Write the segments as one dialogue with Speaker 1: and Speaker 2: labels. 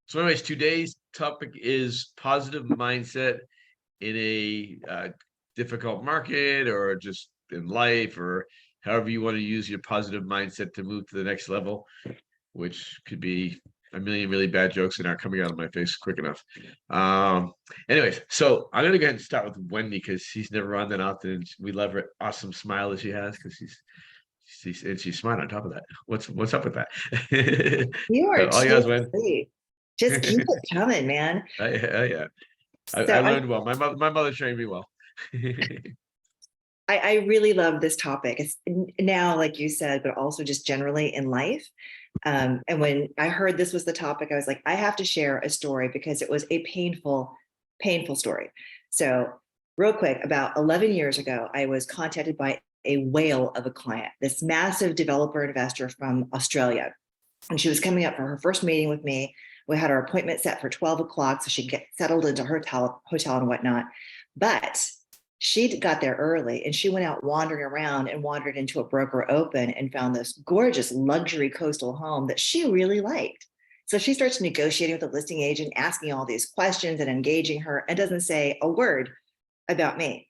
Speaker 1: So anyways, today's topic is positive mindset in a difficult market or just in life or however you want to use your positive mindset to move to the next level, which could be a million really bad jokes that aren't coming out of my face quick enough. Anyways, so I'm gonna go ahead and start with Wendy because she's never on that often. And we love her awesome smile that she has because she's smart on top of that. What's up with that?
Speaker 2: You are
Speaker 1: All yours,
Speaker 2: too
Speaker 1: Wendy.
Speaker 2: sweet. Just keep it coming, man.
Speaker 1: Yeah.
Speaker 2: So
Speaker 1: I learned well. My mother trained me well.
Speaker 2: I really love this topic. It's now, like you said, but also just generally in life. And when I heard this was the topic, I was like, I have to share a story because it was a painful story. So real quick, about 11 years ago, I was contacted by a whale of a client, this massive developer investor from Australia. And she was coming up for her first meeting with me. We had our appointment set for 12 o'clock so she'd get settled into her hotel and whatnot. But she got there early and she went out wandering around and wandered into a broker open and found this gorgeous luxury coastal home that she really liked. So she starts negotiating with the listing agent, asking all these questions and engaging her, and doesn't say a word about me.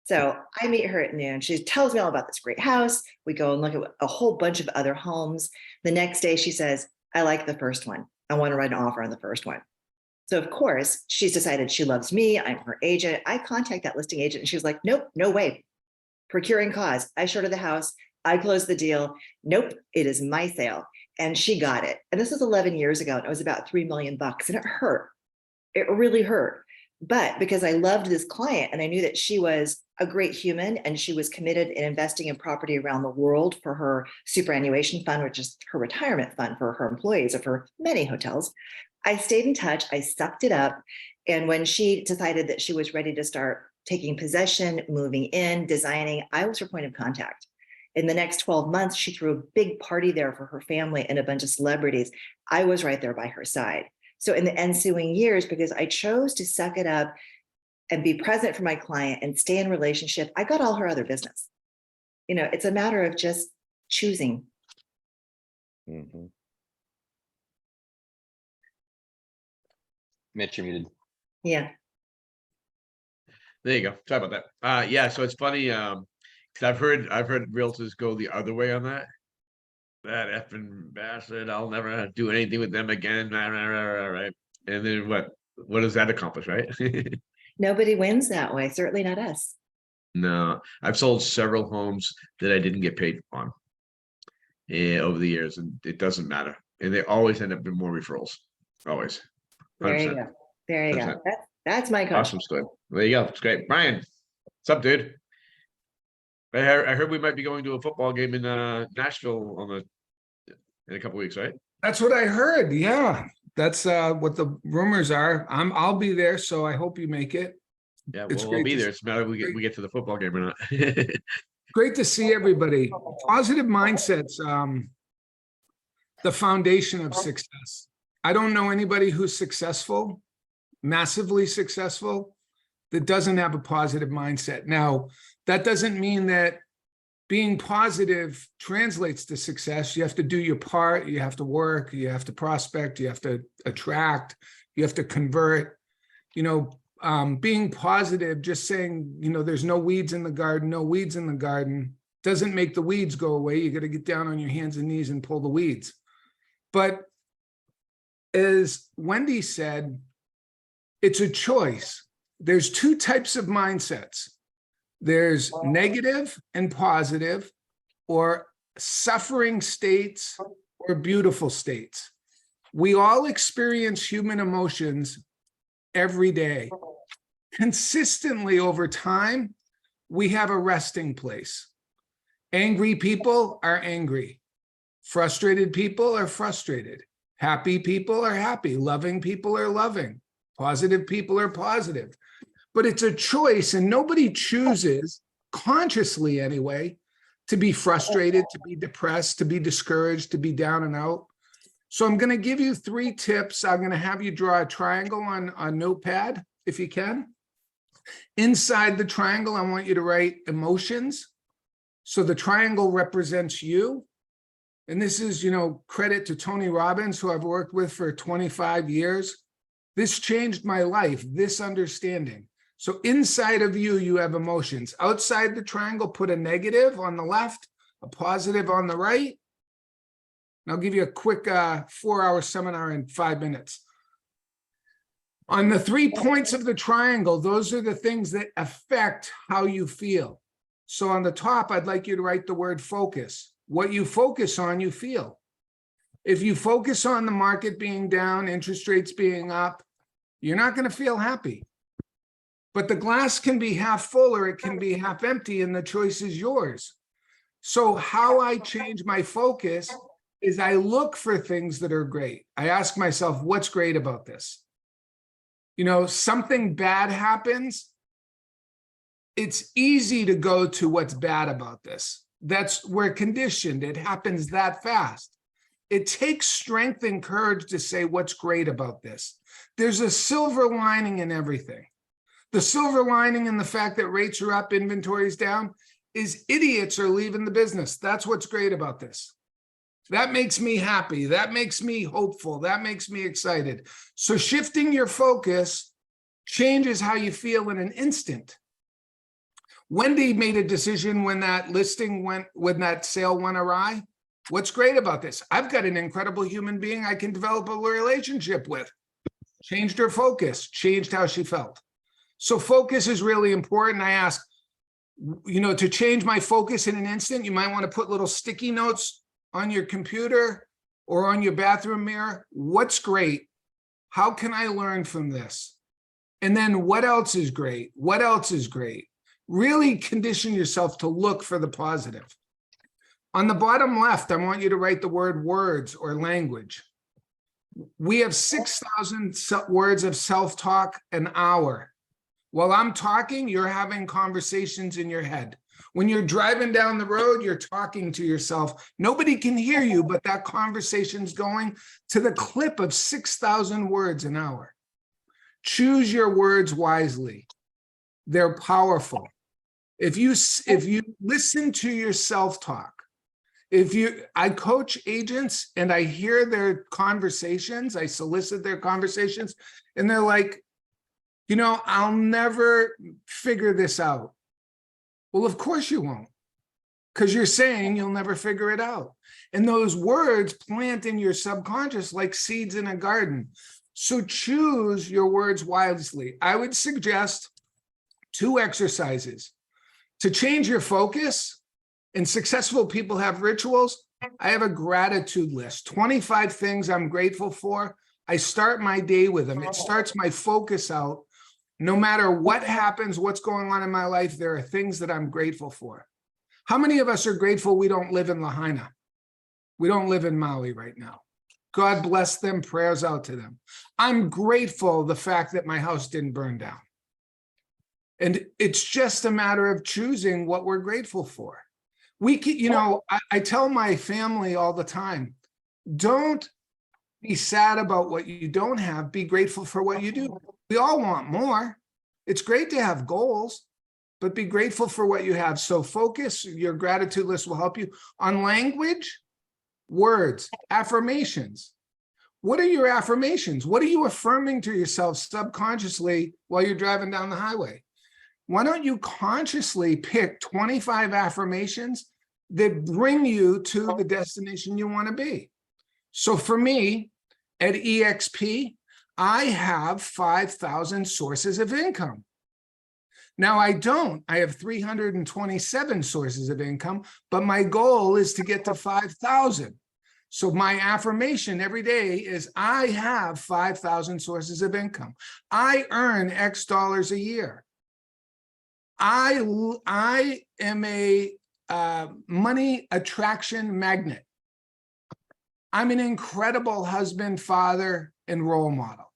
Speaker 2: So I meet her at noon. She tells me all about this great house. We go and look at a whole bunch of other homes. The next day she says, I like the first one. I want to write an offer on the first one. So of course, she's decided she loves me. I'm her agent. I contact that listing agent and she was like, nope, no way. Procuring cause. I showed her the house. I closed the deal. Nope, it is my sale. And she got it. And this was 11 years ago. And it was about $3 million. And it hurt. It really hurt. But because I loved this client and I knew that she was a great human and she was committed in investing in property around the world for her superannuation fund, which is her retirement fund for her employees of her many hotels, I stayed in touch. I sucked it up. And when she decided that she was ready to start taking possession, moving in, designing, I was her point of contact. In the next 12 months, she threw a big party there for her family and a bunch of celebrities. I was right there by her side. So in the ensuing years, because I chose to suck it up and be present for my client and stay in relationship, I got all her other business. You know, it's a matter of just choosing.
Speaker 1: Mm-hmm.
Speaker 3: Mitch, you're muted.
Speaker 2: Yeah.
Speaker 1: There you go. Sorry about that. Yeah, so it's funny, because I've heard realtors go the other way on that. That effing bastard, I'll never do anything with them again. Right. And then what does that accomplish, right?
Speaker 2: Nobody wins that way, certainly not us.
Speaker 1: No, I've sold several homes that I didn't get paid on over the years, and it doesn't matter. And they always end up being more referrals. Always. 100%.
Speaker 2: There you go. There you
Speaker 1: 100%.
Speaker 2: go. That's my coach.
Speaker 1: Awesome story. There you go. It's great. Brian, what's up, dude? I heard we might be going to a football game in Nashville in a couple weeks, right?
Speaker 4: That's what I heard. Yeah, that's what the rumors are. I'll be there, so I hope you make it.
Speaker 1: Yeah,
Speaker 4: It's
Speaker 1: we'll
Speaker 4: great
Speaker 1: be
Speaker 4: to
Speaker 1: there. It's a matter we get to the football game or not.
Speaker 4: Great to see everybody. Positive mindsets, the foundation of success. I don't know anybody who's successful, massively successful, that doesn't have a positive mindset. Now, that doesn't mean that being positive translates to success. You have to do your part. You have to work. You have to prospect. You have to attract. You have to convert. You know, being positive, just saying, you know, there's no weeds in the garden, no weeds in the garden, doesn't make the weeds go away. You got to get down on your hands and knees and pull the weeds. But as Wendy said, it's a choice. There's two types of mindsets. There's negative and positive, or suffering states or beautiful states. We all experience human emotions every day. Consistently over time, we have a resting place. Angry people are angry. Frustrated people are frustrated. Happy people are happy. Loving people are loving. Positive people are positive. But it's a choice, and nobody chooses, consciously anyway, to be frustrated, to be depressed, to be discouraged, to be down and out. So I'm going to give you 3 tips. I'm going to have you draw a triangle on a notepad, if you can. Inside the triangle, I want you to write emotions. So the triangle represents you. and this is, credit to Tony Robbins, who I've worked with for 25 years. This changed my life, this understanding. So inside of you, you have emotions. Outside the triangle, put a negative on the left, a positive on the right. And I'll give you a quick 4-hour seminar in 5 minutes. On the 3 points of the triangle, those are the things that affect how you feel. So on the top, I'd like you to write the word focus. What you focus on, you feel. If you focus on the market being down, interest rates being up, you're not going to feel happy. But the glass can be half full or it can be half empty, and the choice is yours. So how I change my focus is I look for things that are great. I ask myself, what's great about this? Something bad happens. It's easy to go to what's bad about this. We're conditioned. It happens that fast. It takes strength and courage to say what's great about this. There's a silver lining in everything. The silver lining in the fact that rates are up, inventory's down, is idiots are leaving the business. That's what's great about this. That makes me happy. That makes me hopeful. That makes me excited. So shifting your focus changes how you feel in an instant. Wendy made a decision when that sale went awry. What's great about this? I've got an incredible human being I can develop a relationship with. Changed her focus, changed how she felt. So focus is really important. I ask, to change my focus in an instant, you might want to put little sticky notes on your computer or on your bathroom mirror. What's great? How can I learn from this? And then what else is great? What else is great? Really condition yourself to look for the positive. On the bottom left, I want you to write the word words or language. We have 6,000 words of self-talk an hour. While I'm talking, you're having conversations in your head. When you're driving down the road, you're talking to yourself. Nobody can hear you, but that conversation's going to the clip of 6,000 words an hour. Choose your words wisely. They're powerful. If you listen to your self-talk, I coach agents and I hear their conversations, I solicit their conversations, and they're like, I'll never figure this out. Well, of course you won't, because you're saying you'll never figure it out. And those words plant in your subconscious like seeds in a garden. So choose your words wisely. I would suggest 2 exercises to change your focus. And successful people have rituals. I have a gratitude list, 25 things I'm grateful for. I start my day with them. It starts my focus out. No matter what happens, what's going on in my life, there are things that I'm grateful for. How many of us are grateful we don't live in Lahaina? We don't live in Maui right now. God bless them, prayers out to them. I'm grateful the fact that my house didn't burn down. And it's just a matter of choosing what we're grateful for. We can, I tell my family all the time, don't be sad about what you don't have, be grateful for what you do. We all want more. It's great to have goals, but be grateful for what you have. So focus, your gratitude list will help you. On language, words, affirmations. What are your affirmations? What are you affirming to yourself subconsciously while you're driving down the highway? Why don't you consciously pick 25 affirmations that bring you to the destination you want to be? So for me, at EXP, I have 5,000 sources of income. Now I have 327 sources of income, but my goal is to get to 5,000. So my affirmation every day is I have 5,000 sources of income. I earn X dollars a year. I am a money attraction magnet. I'm an incredible husband, father, and role model.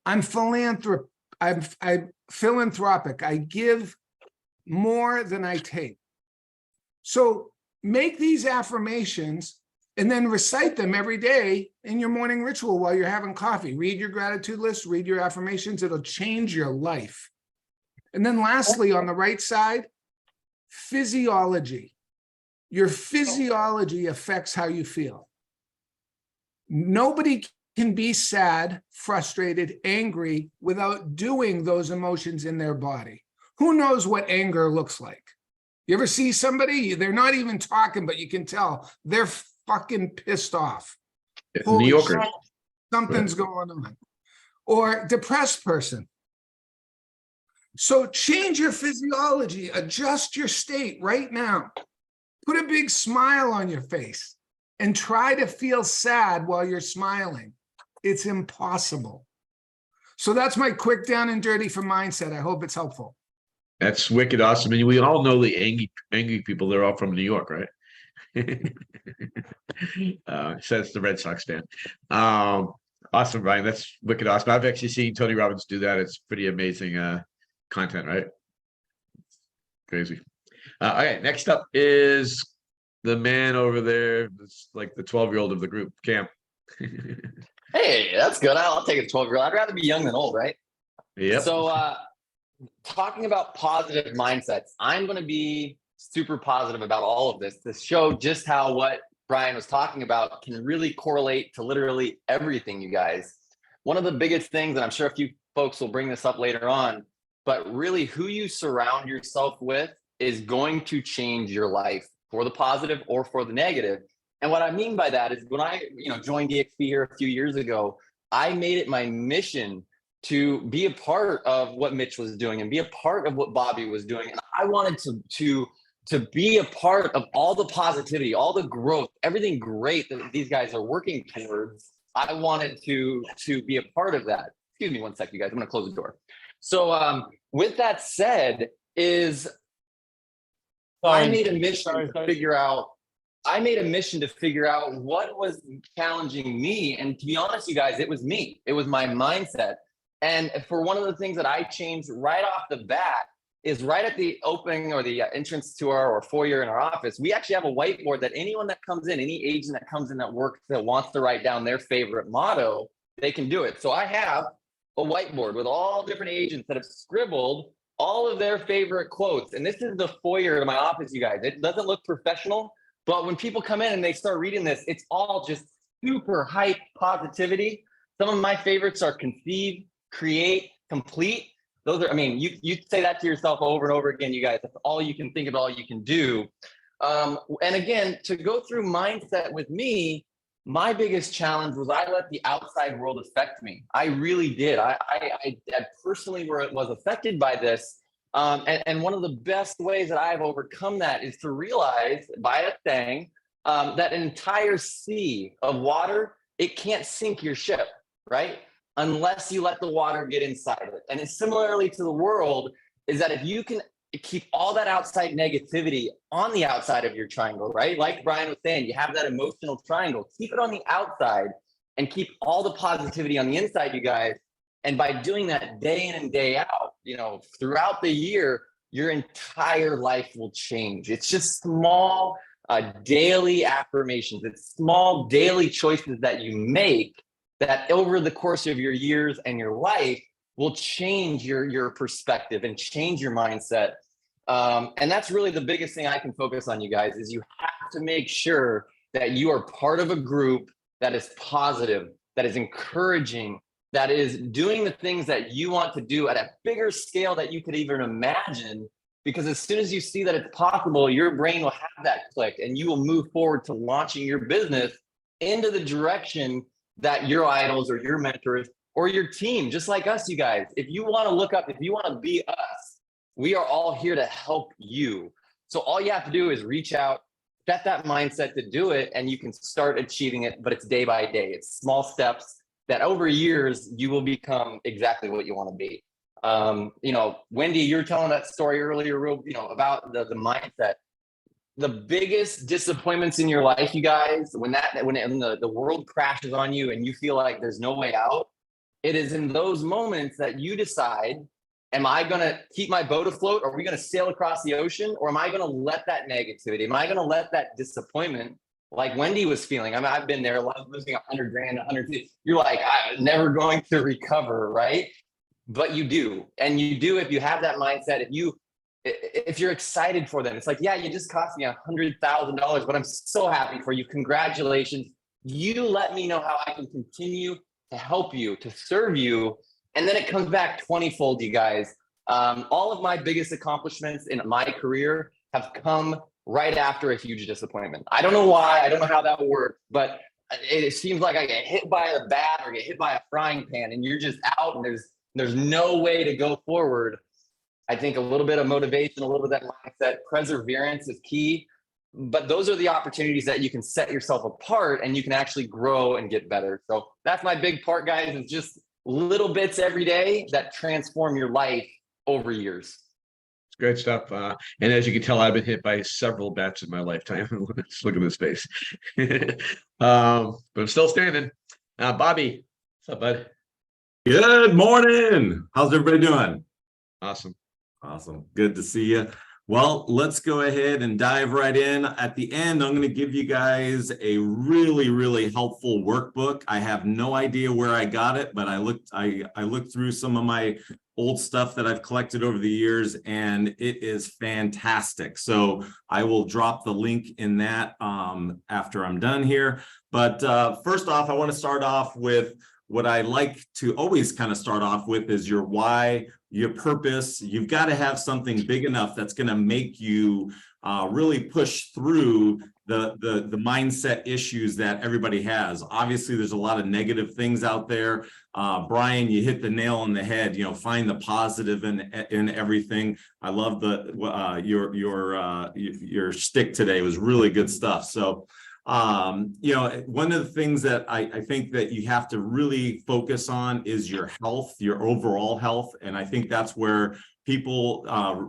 Speaker 4: I'm philanthropic. I give more than I take. So make these affirmations and then recite them every day in your morning ritual while you're having coffee. Read your gratitude list, read your affirmations. It'll change your life. And then lastly, on the right side, physiology. Your physiology affects how you feel. Nobody can be sad, frustrated, angry without doing those emotions in their body. Who knows what anger looks like? You ever see somebody, they're not even talking, but you can tell they're fucking pissed off.
Speaker 1: New
Speaker 4: Holy
Speaker 1: Yorkers.
Speaker 4: shit, something's going on. Or depressed person. So change your physiology, adjust your state right now. Put a big smile on your face and try to feel sad while you're smiling. It's impossible. So that's my quick down and dirty for mindset. I hope it's helpful.
Speaker 1: That's wicked awesome. And we all know the angry people, they're all from New York, right? Says the Red Sox fan. Awesome, Brian. That's wicked awesome. I've actually seen Tony Robbins do that. It's pretty amazing content, right? Crazy. All right, next up is the man over there. It's like the 12-year-old of the group, Cam.
Speaker 3: Hey, that's good. I'll take a 12-year-old. I'd rather be young than old, right?
Speaker 1: Yep.
Speaker 3: So talking about positive mindsets, I'm going to be super positive about all of this to show just how what Brian was talking about can really correlate to literally everything, you guys. One of the biggest things, and I'm sure a few folks will bring this up later on, but really who you surround yourself with is going to change your life for the positive or for the negative. And what I mean by that is when I joined DXP here a few years ago, I made it my mission to be a part of what Mitch was doing and be a part of what Bobby was doing. And I wanted to be a part of all the positivity, all the growth, everything great that these guys are working towards. I wanted to be a part of that. Excuse me one sec, you guys. I'm going to close the door. So with that said, I made a mission to figure out what was challenging me. And to be honest, you guys, it was me. It was my mindset. And for one of the things that I changed right off the bat is right at the opening or the entrance to our foyer in our office, we actually have a whiteboard that anyone that comes in, any agent that comes in that works, that wants to write down their favorite motto, they can do it. So I have a whiteboard with all different agents that have scribbled all of their favorite quotes. And this is the foyer to my office, you guys. It doesn't look professional, but when people come in and they start reading this, it's all just super hype positivity. Some of my favorites are conceive, create, complete. Those are, I mean, you say that to yourself over and over again, you guys. That's all you can think of, all you can do. And again, to go through mindset with me, my biggest challenge was I let the outside world affect me. I really did. I personally was affected by this. And one of the best ways that I've overcome that is to realize by a thing that an entire sea of water, it can't sink your ship, right? Unless you let the water get inside it. And it's similarly to the world, is that if you can keep all that outside negativity on the outside of your triangle, right? Like Brian was saying, you have that emotional triangle, keep it on the outside and keep all the positivity on the inside, you guys. And by doing that day in and day out, throughout the year, your entire life will change. It's just small daily affirmations. It's small daily choices that you make that over the course of your years and your life will change your perspective and change your mindset. And that's really the biggest thing I can focus on, you guys, is you have to make sure that you are part of a group that is positive, that is encouraging, that is doing the things that you want to do at a bigger scale that you could even imagine. Because as soon as you see that it's possible, your brain will have that click and you will move forward to launching your business into the direction that your idols or your mentors or your team, just like us, you guys, if you want to look up, if you want to be us, we are all here to help you. So all you have to do is reach out, set that mindset to do it, and you can start achieving it, but it's day by day. It's small steps that over years, you will become exactly what you want to be. Wendy, you were telling that story earlier, about the mindset. The biggest disappointments in your life, you guys, when the world crashes on you and you feel like there's no way out, it is in those moments that you decide, am I going to keep my boat afloat? Or are we going to sail across the ocean? Or am I going to let that negativity, am I going to let that disappointment, like Wendy was feeling? I mean, I've been there, losing $100,000, you're like, I'm never going to recover, right? But you do. And you do if you have that mindset. if you're excited for them, it's like, yeah, you just cost me $100,000, but I'm so happy for you. Congratulations. You let me know how I can continue to help you, to serve you. And then it comes back 20-fold, you guys. All of my biggest accomplishments in my career have come right after a huge disappointment. I don't know why, I don't know how that works, but it seems like I get hit by a bat or get hit by a frying pan and you're just out and there's no way to go forward. I think a little bit of motivation, a little bit of that mindset, perseverance is key. But those are the opportunities that you can set yourself apart and you can actually grow and get better. So that's my big part, guys, is just little bits every day that transform your life over years.
Speaker 1: It's great stuff. And as you can tell, I've been hit by several bats in my lifetime. Let's look at this face. But I'm still standing. Bobby, what's up, bud?
Speaker 5: Good morning. How's everybody doing?
Speaker 1: Awesome.
Speaker 5: Awesome. Good to see you. Well, let's go ahead and dive right in. At the end, I'm going to give you guys a really, really helpful workbook. I have no idea where I got it, but I looked through some of my old stuff that I've collected over the years, and it is fantastic. So I will drop the link in that after I'm done here. But first off, I want to start off with what I like to always kind of start off with is your why, your purpose. You've got to have something big enough that's going to make you really push through the mindset issues that everybody has. Obviously, there's a lot of negative things out there. Brian, you hit the nail on the head. You know, find the positive in everything. I love your stick today. It was really good stuff. So. You know, one of the things that I think that you have to really focus on is your health, your overall health. And I think that's where people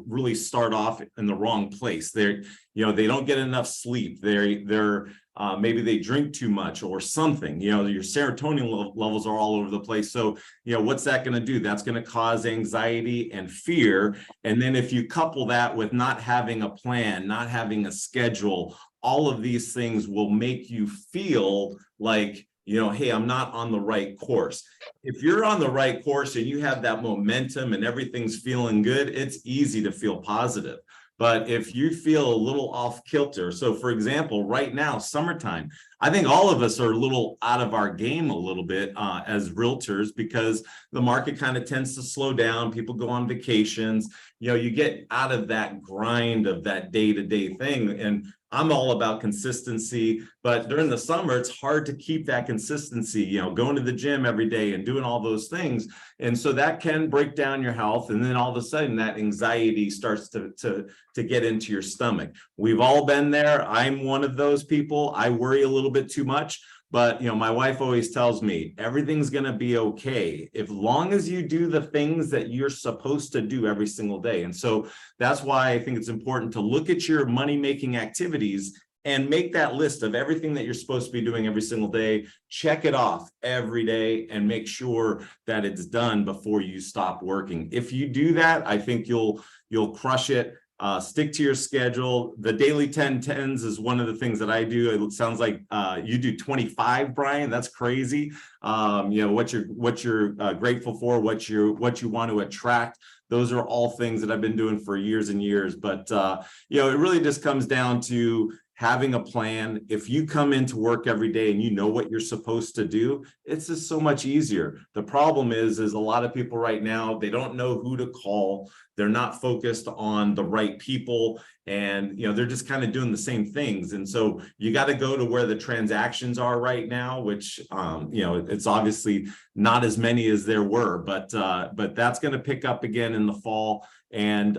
Speaker 5: really start off in the wrong place. They don't get enough sleep. Maybe they drink too much or something. You know, your serotonin levels are all over the place. So, you know, what's that going to do? That's going to cause anxiety and fear. And then if you couple that with not having a plan, not having a schedule, all of these things will make you feel like, you know, hey, I'm not on the right course. If you're on the right course and you have that momentum and everything's feeling good, it's easy to feel positive. But if you feel a little off kilter, so for example, right now, summertime, I think all of us are a little out of our game a little bit as realtors because the market kind of tends to slow down. People go on vacations, you know, you get out of that grind of that day-to-day thing. And I'm all about consistency, but during the summer, it's hard to keep that consistency, you know, going to the gym every day and doing all those things. And so that can break down your health. And then all of a sudden that anxiety starts to get into your stomach. We've all been there. I'm one of those people. I worry a little bit too much. But, you know, my wife always tells me everything's going to be okay as long as you do the things that you're supposed to do every single day. And so that's why I think it's important to look at your money-making activities and make that list of everything that you're supposed to be doing every single day. Check it off every day and make sure that it's done before you stop working. If you do that, I think you'll crush it. Stick to your schedule. The daily 10-10s is one of the things that I do. It sounds like you do 25, Brian. That's crazy. You know, what you're grateful for, what you want to attract. Those are all things that I've been doing for years and years. But you know, it really just comes down to having a plan. If you come into work every day and you know what you're supposed to do, it's just so much easier. The problem is a lot of people right now, they don't know who to call. They're not focused on the right people. And, you know, they're just kind of doing the same things. And so you got to go to where the transactions are right now, which, you know, it's obviously not as many as there were, but that's going to pick up again in the fall. And,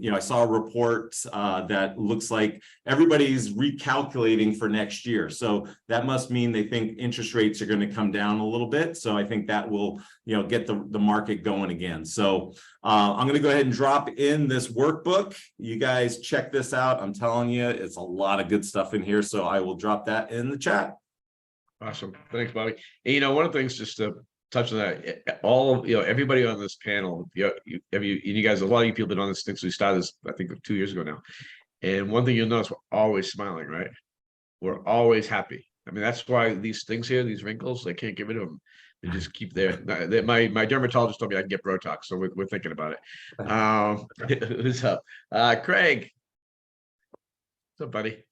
Speaker 5: you know, I saw a report that looks like everybody's recalculating for next year. So that must mean they think interest rates are going to come down a little bit. So I think that will, you know, get the market going again. So I'm going to go ahead and drop in this workbook. You guys check this out. I'm telling you, it's a lot of good stuff in here. So I will drop that in the chat.
Speaker 1: Awesome. Thanks, Bobby. And, you know, one of the things just to touch on that, everybody on this panel, you guys, a lot of you people have been on this since we started this, I think 2 years ago now. And one thing you'll notice, we're always smiling, right? We're always happy. I mean, that's why these things here, these wrinkles, I can't get rid of them. You just keep my dermatologist told me I can get Botox, so we're thinking about it. Who's up? Craig. What's up, buddy?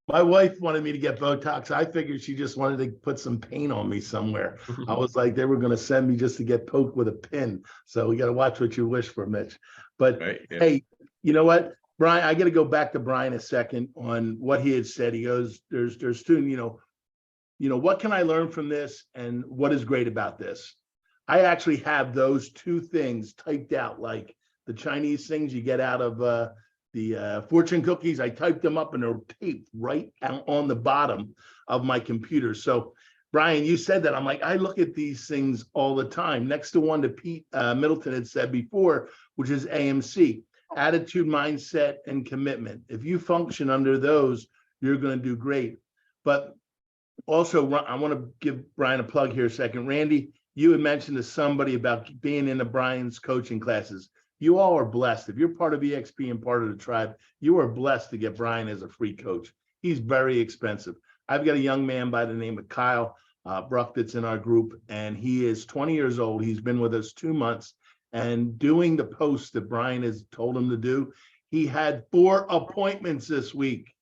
Speaker 6: My wife wanted me to get Botox. I figured she just wanted to put some paint on me somewhere. I was like, they were going to send me just to get poked with a pin. So we got to watch what you wish for, Mitch. But
Speaker 1: Right, yeah.
Speaker 6: hey, you know what, Brian, I got to go back to Brian a second on what he had said. He goes, there's two, what can I learn from this? And what is great about this? I actually have those two things typed out, like the Chinese things you get out of the fortune cookies. I typed them up and they're taped right out on the bottom of my computer. So Brian, you said that. I'm like, I look at these things all the time. Next to one that Pete Middleton had said before, which is AMC, attitude, mindset, and commitment. If you function under those, you're going to do great. But also, I want to give Brian a plug here a second. Randy, you had mentioned to somebody about being into Brian's coaching classes. You all are blessed. If you're part of EXP and part of the tribe, you are blessed to get Brian as a free coach. He's very expensive. I've got a young man by the name of Kyle Bruck that's in our group, and he is 20 years old. He's been with us 2 months, and doing the post that Brian has told him to do, he had 4 appointments this week,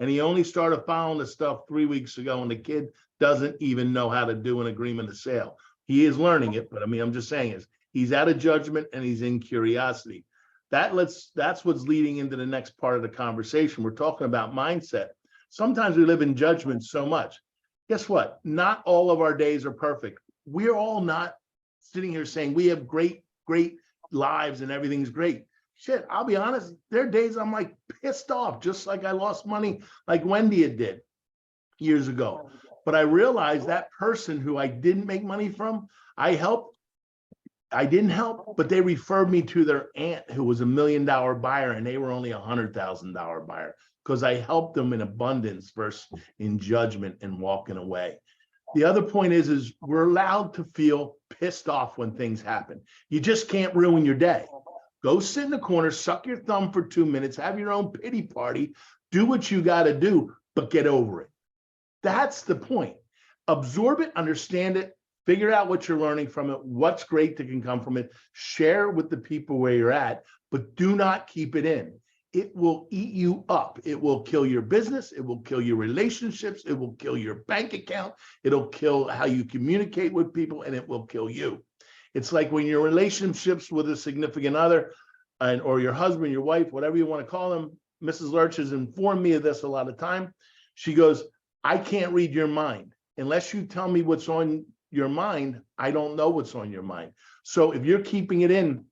Speaker 6: and he only started following the stuff 3 weeks ago, and the kid doesn't even know how to do an agreement of sale. He is learning it, but I mean, I'm just saying is he's out of judgment and he's in curiosity. That's what's leading into the next part of the conversation. We're talking about mindset. Sometimes we live in judgment so much. Guess what? Not all of our days are perfect. We're all not sitting here saying we have great lives and everything's great. Shit, I'll be honest, there are days I'm like pissed off, just like I lost money like Wendy had did years ago. But I realized that person who I didn't make money from, I didn't help, but they referred me to their aunt who was $1 million buyer and they were only $100,000 buyer because I helped them in abundance versus in judgment and walking away. The other point is we're allowed to feel pissed off when things happen. You just can't ruin your day. Go sit in the corner, suck your thumb for 2 minutes, have your own pity party, do what you got to do, but get over it. That's the point. Absorb it, understand it, figure out what you're learning from it, what's great that can come from it, share with the people where you're at, but do not keep it in. It will eat you up. It will kill your business. It will kill your relationships. It will kill your bank account. It'll kill how you communicate with people, and it will kill you. It's like when your relationships with a significant other or your husband, your wife, whatever you want to call them. Mrs. Lurch has informed me of this a lot of time. She goes, I can't read your mind. Unless you tell me what's on your mind, I don't know what's on your mind. So if you're keeping it in,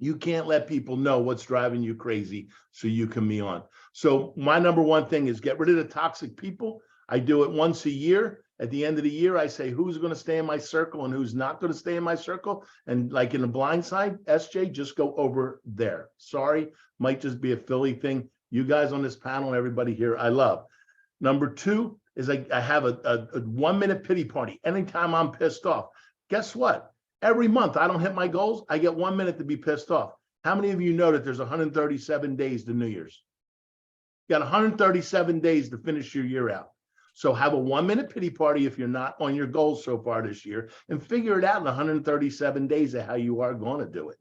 Speaker 6: you can't let people know what's driving you crazy so you can be on. So my number one thing is get rid of the toxic people. I do it once a year. At the end of the year, I say who's going to stay in my circle and who's not going to stay in my circle. And like in the blind side, SJ, just go over there. Sorry, might just be a Philly thing. You guys on this panel and everybody here, I love. Number 2 is I have a 1-minute pity party anytime I'm pissed off. Guess what? Every month I don't hit my goals, I get 1 minute to be pissed off. How many of you know that there's 137 days to New Year's? You got 137 days to finish your year out. So have a 1-minute pity party if you're not on your goals so far this year and figure it out in 137 days of how you are going to do it.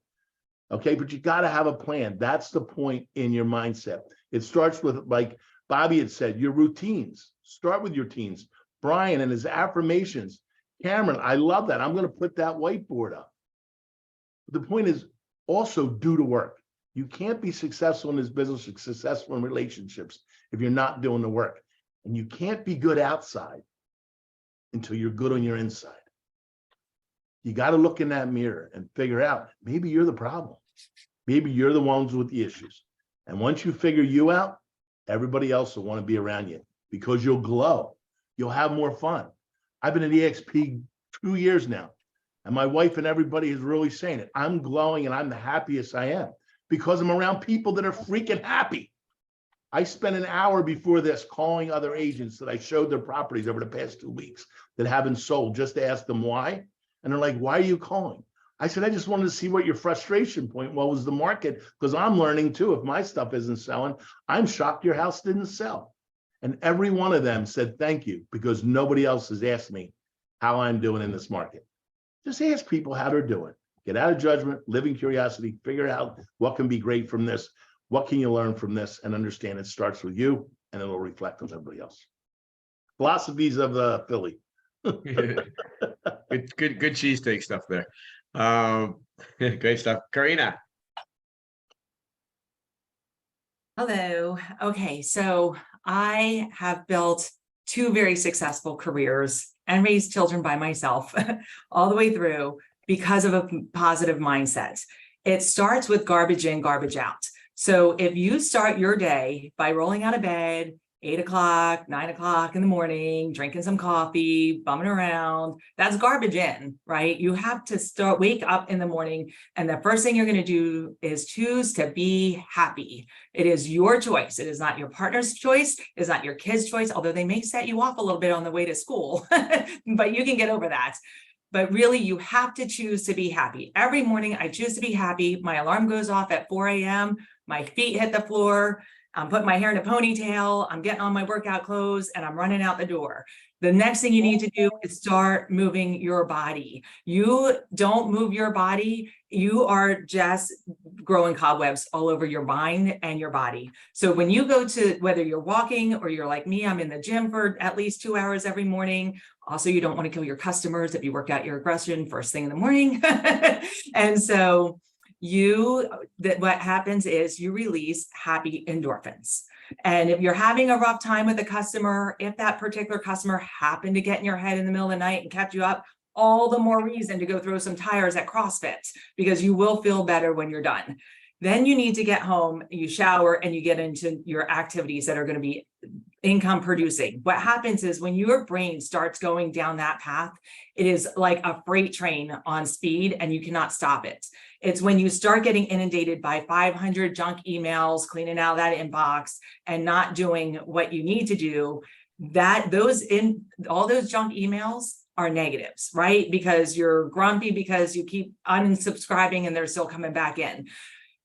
Speaker 6: Okay, but you got to have a plan. That's the point in your mindset. It starts with, like Bobby had said, your routines. Start with your routines. Brian and his affirmations. Cameron, I love that. I'm going to put that whiteboard up. The point is also do the work. You can't be successful in this business or successful in relationships if you're not doing the work. And you can't be good outside until you're good on your inside. You got to look in that mirror and figure out, maybe you're the problem. Maybe you're the ones with the issues. And once you figure you out, everybody else will want to be around you because you'll glow. You'll have more fun. I've been at EXP 2 years now, and my wife and everybody is really saying it. I'm glowing and I'm the happiest I am because I'm around people that are freaking happy. I spent an hour before this calling other agents that I showed their properties over the past 2 weeks that haven't sold just to ask them why. And they're like, why are you calling? I said, I just wanted to see what your frustration point was the market, because I'm learning too. If my stuff isn't selling, I'm shocked your house didn't sell. And every one of them said, thank you, because nobody else has asked me how I'm doing in this market. just ask people how they're doing. Get out of judgment, live in curiosity, figure out what can be great from this. What can you learn from this, and understand it starts with you and it'll reflect on everybody else. Philosophies of Philly.
Speaker 1: Good cheesesteak stuff there. Great stuff. Karina.
Speaker 7: Hello. Okay, so I have built 2 very successful careers and raised children by myself all the way through because of a positive mindset. It starts with garbage in, garbage out. So if you start your day by rolling out of bed, 8 o'clock, 9 o'clock in the morning, drinking some coffee, bumming around, that's garbage in, right? You have to wake up in the morning, and the first thing you're going to do is choose to be happy. It is your choice. It is not your partner's choice. It is not your kid's choice, although they may set you off a little bit on the way to school, but you can get over that. But really, you have to choose to be happy. Every morning, I choose to be happy. My alarm goes off at 4 a.m. My feet hit the floor. I'm putting my hair in a ponytail. I'm getting on my workout clothes and I'm running out the door. The next thing you need to do is start moving your body. You don't move your body, you are just growing cobwebs all over your mind and your body. So when you go to, whether you're walking or you're like me, I'm in the gym for at least 2 hours every morning. Also, you don't want to kill your customers if you work out your aggression first thing in the morning. And so what happens is you release happy endorphins. And if you're having a rough time with a customer, if that particular customer happened to get in your head in the middle of the night and kept you up, all the more reason to go throw some tires at CrossFit, because you will feel better when you're done. Then you need to get home, you shower, and you get into your activities that are going to be income producing. What happens is when your brain starts going down that path, it is like a freight train on speed and you cannot stop it. It's when you start getting inundated by 500 junk emails, cleaning out that inbox and not doing what you need to do, that all those junk emails are negatives, right? Because you're grumpy because you keep unsubscribing and they're still coming back in.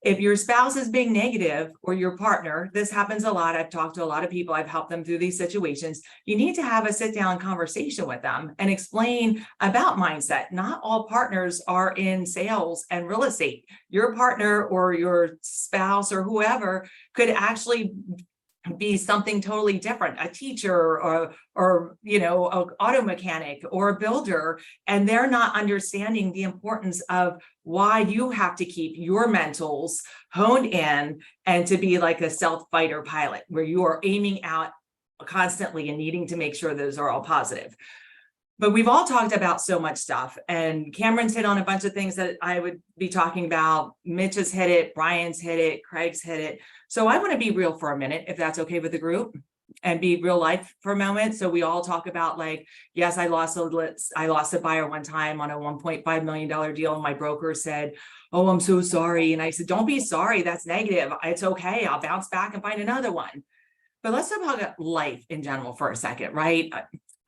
Speaker 7: If your spouse is being negative, or your partner, this happens a lot. I've talked to a lot of people. I've helped them through these situations. You need to have a sit down conversation with them and explain about mindset. Not all partners are in sales and real estate. Your partner or your spouse or whoever could actually be something totally different, a teacher or an auto mechanic or a builder, and they're not understanding the importance of why you have to keep your mentals honed in and to be like a stealth fighter pilot, where you are aiming out constantly and needing to make sure those are all positive. But we've all talked about so much stuff, and Cameron's hit on a bunch of things that I would be talking about. Mitch has hit it, Brian's hit it, Craig's hit it. So I want to be real for a minute, if that's okay with the group, and be real life for a moment. So we all talk about, like, yes, I lost a buyer one time on a $1.5 million deal, and my broker said, "Oh, I'm so sorry." And I said, "Don't be sorry. That's negative. It's okay. I'll bounce back and find another one." But let's talk about life in general for a second, right?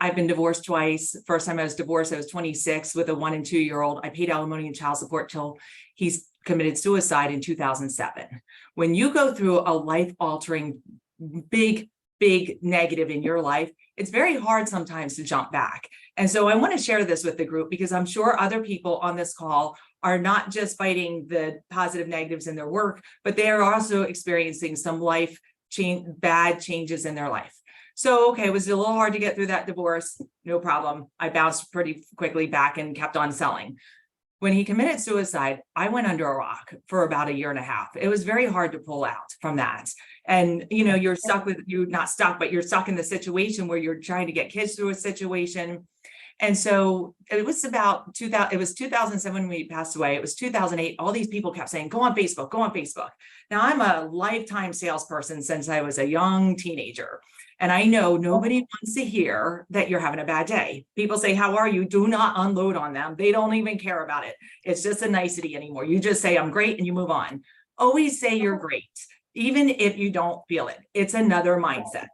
Speaker 7: I've been divorced twice. First time I was divorced, I was 26 with a 1- and 2-year-old. I paid alimony and child support till he's committed suicide in 2007. When you go through a life-altering, big negative in your life, it's very hard sometimes to jump back. And so I want to share this with the group, because I'm sure other people on this call are not just fighting the positive negatives in their work, but they are also experiencing some bad changes in their life. So, okay, it was a little hard to get through that divorce. No problem. I bounced pretty quickly back and kept on selling. When he committed suicide, I went under a rock for about 1.5 years. It was very hard to pull out from that. And, you're stuck not stuck, but you're stuck in the situation where you're trying to get kids through a situation. And so it was about 2007 when he passed away. It was 2008. All these people kept saying, "Go on Facebook, go on Facebook." Now, I'm a lifetime salesperson since I was a young teenager. And I know nobody wants to hear that you're having a bad day. People say, "How are you?" Do not unload on them. They don't even care about it. It's just a nicety anymore. You just say, "I'm great," and you move on. Always say you're great, even if you don't feel it. It's another mindset.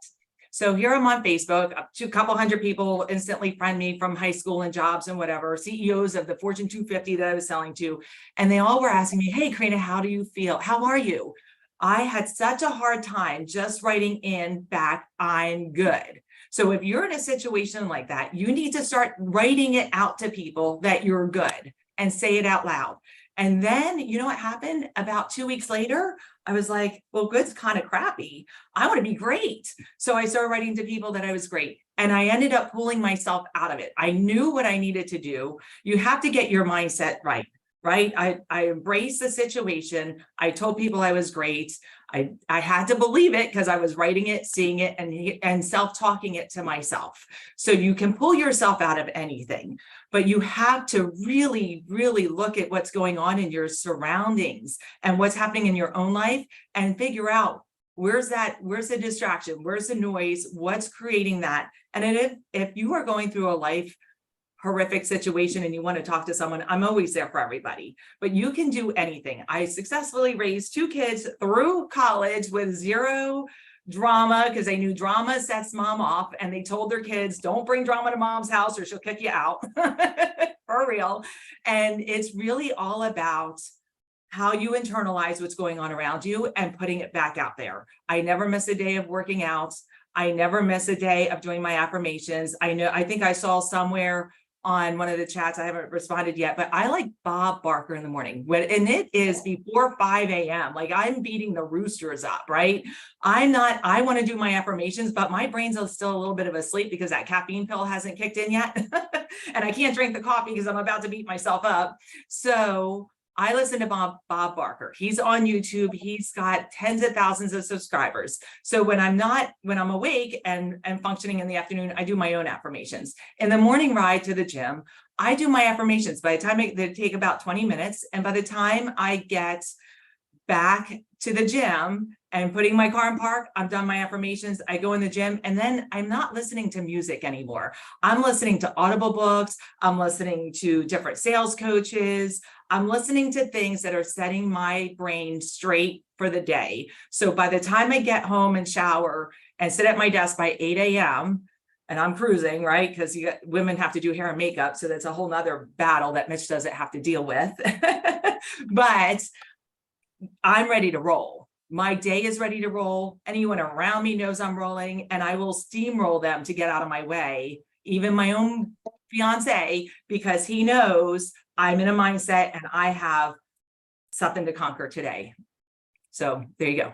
Speaker 7: So here I'm on Facebook, a couple hundred people instantly friend me from high school and jobs and whatever, CEOs of the Fortune 250 that I was selling to. And they all were asking me, "Hey, Karina, how do you feel? How are you?" I had such a hard time just writing in back, "I'm good." So if you're in a situation like that, you need to start writing it out to people that you're good and say it out loud. And then, you know what happened? About 2 weeks later, I was like, well, good's kind of crappy. I want to be great. So I started writing to people that I was great. And I ended up pulling myself out of it. I knew what I needed to do. You have to get your mindset right. Right. I embraced the situation. I told people I was great. I had to believe it because I was writing it, seeing it, and self-talking it to myself. So you can pull yourself out of anything, but you have to really, really look at what's going on in your surroundings and what's happening in your own life and figure out where's the distraction, where's the noise, what's creating that. And if you are going through a life horrific situation and you want to talk to someone, I'm always there for everybody, but you can do anything. I successfully raised 2 kids through college with 0 drama because they knew drama sets mom off, and they told their kids, don't bring drama to mom's house or she'll kick you out. For real. And it's really all about how you internalize what's going on around you and putting it back out there. I never miss a day of working out. I never miss a day of doing my affirmations. I think I saw somewhere on one of the chats, I haven't responded yet, but I like Bob Barker in the morning and it is before 5 a.m. Like I'm beating the roosters up, right? I want to do my affirmations, but my brain's still a little bit of asleep because that caffeine pill hasn't kicked in yet. And I can't drink the coffee because I'm about to beat myself up. So I listen to Bob Barker. He's on YouTube. He's got tens of thousands of subscribers. So when I'm awake and functioning in the afternoon, I do my own affirmations. In the morning ride to the gym, I do my affirmations. By the time they take about 20 minutes. And by the time I get back to the gym and putting my car in park, I'm done my affirmations. I go in the gym and then I'm not listening to music anymore. I'm listening to Audible books. I'm listening to different sales coaches. I'm listening to things that are setting my brain straight for the day. So by the time I get home and shower and sit at my desk by 8 a.m., and I'm cruising, right? Because women have to do hair and makeup. So that's a whole nother battle that Mitch doesn't have to deal with. But I'm ready to roll. My day is ready to roll. Anyone around me knows I'm rolling, and I will steamroll them to get out of my way, even my own fiance, because he knows I'm in a mindset and I have something to conquer today. So there you go.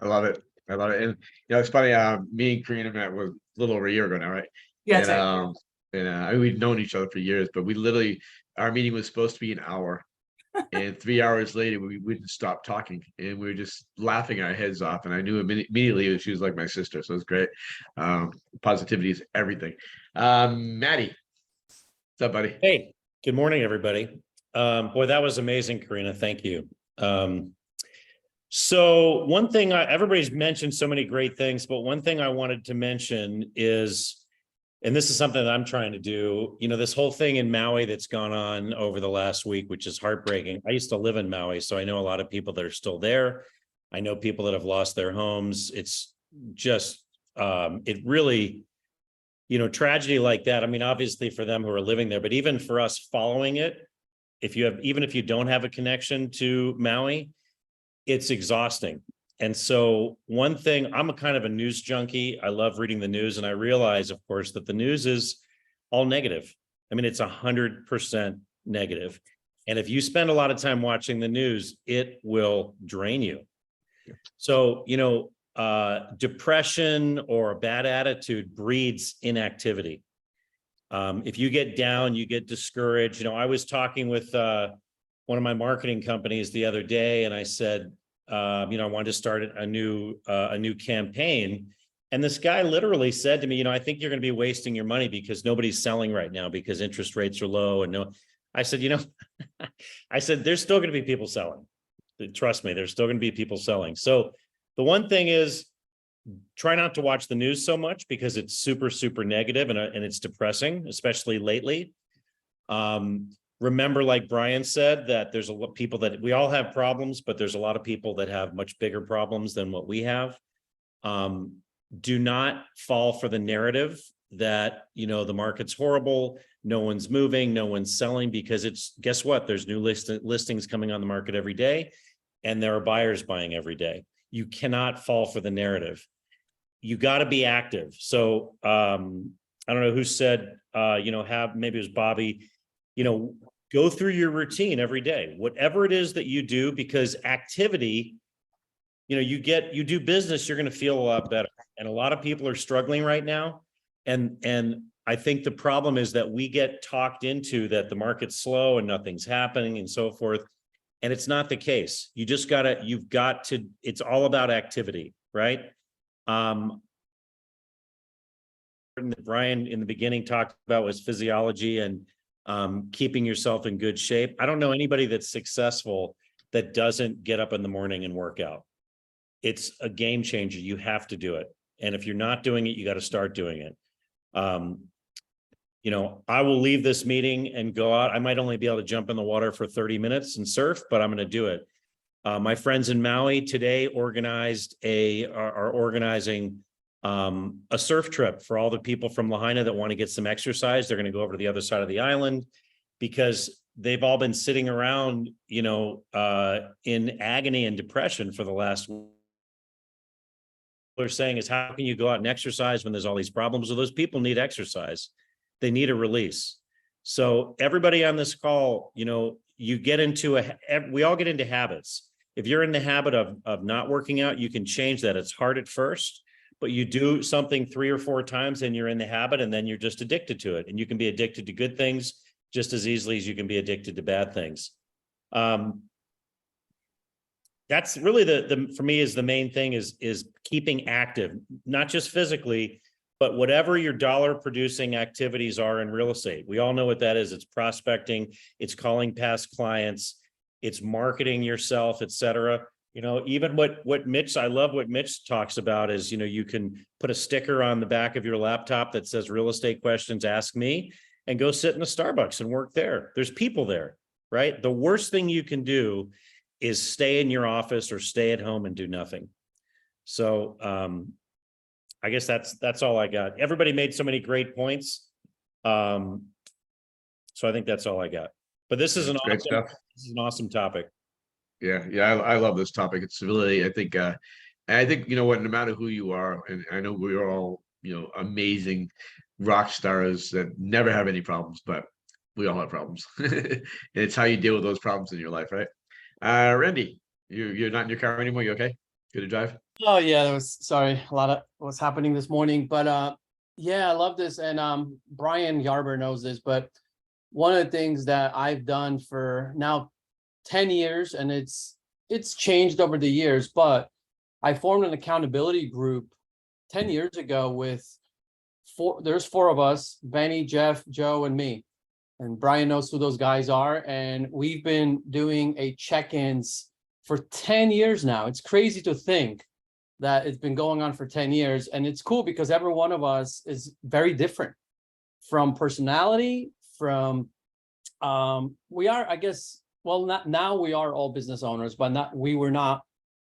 Speaker 1: I love it. I love it. And it's funny, me and Karina met a little over a year ago now, right?
Speaker 7: Yeah,
Speaker 1: And,
Speaker 7: that's right.
Speaker 1: I mean, we'd known each other for years, but our meeting was supposed to be an hour. And 3 hours later, we wouldn't stop talking, and we were just laughing our heads off. And I knew immediately she was like my sister, so it's great. Positivity is everything. Maddie, what's up, buddy?
Speaker 8: Hey, good morning, everybody. Boy, that was amazing, Karina. Thank you. So one thing everybody's mentioned so many great things, but one thing I wanted to mention is, and this is something that I'm trying to do, this whole thing in Maui that's gone on over the last week, which is heartbreaking. I used to live in Maui, so I know a lot of people that are still there. I know people that have lost their homes. It's just, it really, tragedy like that. I mean, obviously for them who are living there, but even for us following it, even if you don't have a connection to Maui, it's exhausting. And so one thing, I'm a kind of a news junkie. I love reading the news, and I realize, of course, that the news is all negative. I mean, it's 100% negative. And if you spend a lot of time watching the news, it will drain you. So, depression or a bad attitude breeds inactivity. If you get down, you get discouraged. I was talking with one of my marketing companies the other day, and I said, I wanted to start a new campaign. And this guy literally said to me, I think you're going to be wasting your money because nobody's selling right now because interest rates are low. And I said, I said, there's still going to be people selling. Trust me, there's still going to be people selling. So the one thing is, try not to watch the news so much because it's super, super negative and it's depressing, especially lately. Remember, like Brian said, that there's a lot of people that we all have problems, but there's a lot of people that have much bigger problems than what we have. Do not fall for the narrative that, the market's horrible, no one's moving, no one's selling, because guess what? There's new listings coming on the market every day, and there are buyers buying every day. You cannot fall for the narrative. you got to be active. So I don't know who said, maybe it was Bobby, go through your routine every day, whatever it is that you do, because activity, you do business, you're going to feel a lot better. And a lot of people are struggling right now. And I think the problem is that we get talked into that the market's slow and nothing's happening and so forth. And it's not the case. You've got to, it's all about activity, right? Brian in the beginning talked about was physiology and keeping yourself in good shape. I don't know anybody that's successful that doesn't get up in the morning and work out. It's a game changer. You have to do it. And if you're not doing it, you got to start doing it. I will leave this meeting and go out. I might only be able to jump in the water for 30 minutes and surf, but I'm going to do it. My friends in Maui today are organizing a surf trip for all the people from Lahaina that want to get some exercise. They're going to go over to the other side of the island because they've all been sitting around, in agony and depression for the last. They're saying is, how can you go out and exercise when there's all these problems? Well, those people need exercise. They need a release. So everybody on this call, we all get into habits. If you're in the habit of not working out, you can change that. It's hard at first, but you do something 3 or 4 times and you're in the habit, and then you're just addicted to it. And you can be addicted to good things just as easily as you can be addicted to bad things. That's really for me is the main thing is keeping active, not just physically, but whatever your dollar producing activities are in real estate. We all know what that is. It's prospecting, it's calling past clients, it's marketing yourself, et cetera. Even what Mitch, I love what Mitch talks about is, you can put a sticker on the back of your laptop that says real estate questions, ask me, and go sit in a Starbucks and work there. There's people there, right? The worst thing you can do is stay in your office or stay at home and do nothing. So I guess that's all I got. Everybody made so many great points. So I think that's all I got. But this is an awesome topic.
Speaker 1: Yeah, I love this topic. It's really, I think, no matter who you are, and I know we're all, amazing rock stars that never have any problems, but we all have problems. And it's how you deal with those problems in your life, right? Randy, you're not in your car anymore. You okay? Good to drive?
Speaker 9: Oh yeah, a lot of what's happening this morning, but I love this. And Brian Yarber knows this, but one of the things that I've done for now 10 years, and it's changed over the years, but I formed an accountability group 10 years ago with there's 4 of us, Benny, Jeff, Joe, and me. And Brian knows who those guys are. And we've been doing a check-ins for 10 years now. It's crazy to think that it's been going on for 10 years. And it's cool because every one of us is very different from personality, from we are, I guess, not now we are all business owners, but we were not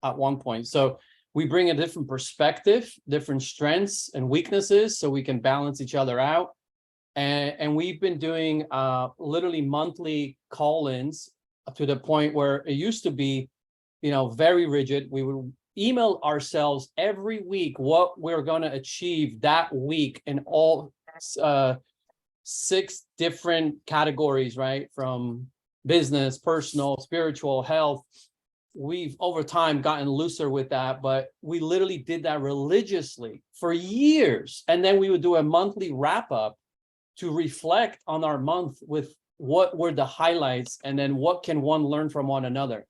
Speaker 9: at one point. So we bring a different perspective, different strengths and weaknesses so we can balance each other out. And we've been doing literally monthly call-ins to the point where it used to be, very rigid. We would email ourselves every week what we're going to achieve that week in all 6 different categories, right? From business, personal, spiritual, health. We've over time gotten looser with that, but we literally did that religiously for years. And then we would do a monthly wrap-up to reflect on our month with what were the highlights and then what can one learn from one another.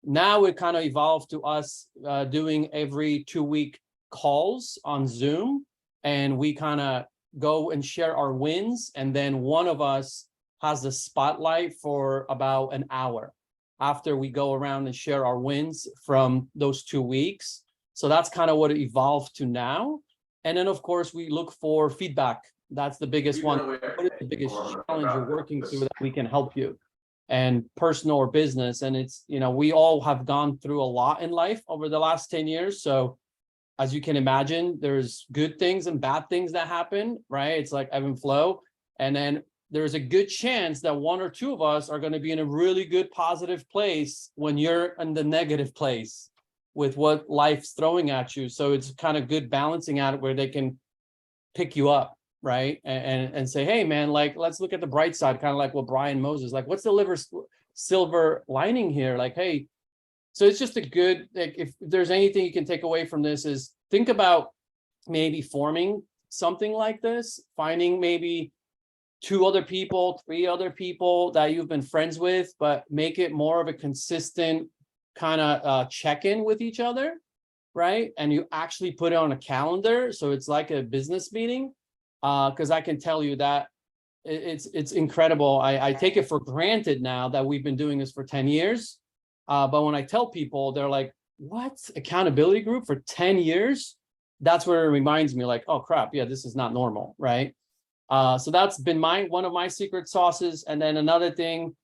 Speaker 9: Now it kind of evolved to us doing every 2-week calls on Zoom, and we kind of go and share our wins, and then one of us has the spotlight for about an hour after we go around and share our wins from those 2 weeks. So that's kind of what it evolved to now. And then of course we look for feedback. That's the biggest one. What is the biggest challenge you're working through that we can help you? And personal or business. And it's, we all have gone through a lot in life over the last 10 years. So as you can imagine, there's good things and bad things that happen, right? It's like ebb and flow. And then there's a good chance that 1 or 2 of us are going to be in a really good positive place when you're in the negative place. with what life's throwing at you. So it's kind of good balancing out where they can pick you up, right? And say, hey man, like, let's look at the bright side, kind of like what Brian Moses, like, what's the silver lining here? Like, hey, so it's just a good, like, if there's anything you can take away from this is think about maybe forming something like this, finding maybe 2 other people, 3 other people that you've been friends with, but make it more of a consistent kind of check-in with each other, right? And you actually put it on a calendar, so it's like a business meeting. Because I can tell you that it's incredible. I take it for granted now that we've been doing this for 10 years. But when I tell people, they're like, what? Accountability group for 10 years? That's where it reminds me, like, oh crap, yeah, this is not normal, right? So that's been one of my secret sauces. And then another thing,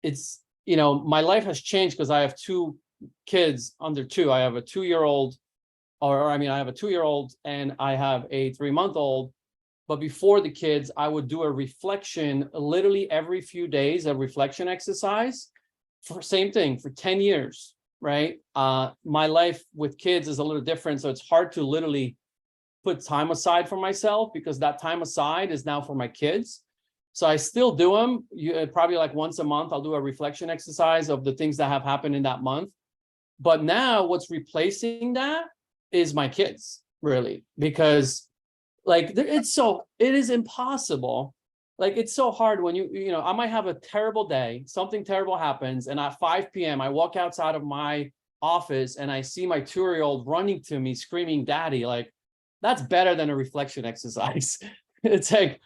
Speaker 9: it's, my life has changed because I have 2 kids under 2. I have a 2-year-old, I have a 2-year-old and I have a 3-month-old. But before the kids, I would do a reflection literally every few days, a reflection exercise for same thing for 10 years, right? My life with kids is a little different. So it's hard to literally put time aside for myself because that time aside is now for my kids. So I still do them. Probably like once a month, I'll do a reflection exercise of the things that have happened in that month. But now what's replacing that is my kids, really, because like it is impossible. Like it's so hard when I might have a terrible day, something terrible happens, and at 5 p.m. I walk outside of my office and I see my 2-year-old running to me screaming, "Daddy!" Like that's better than a reflection exercise. It's like,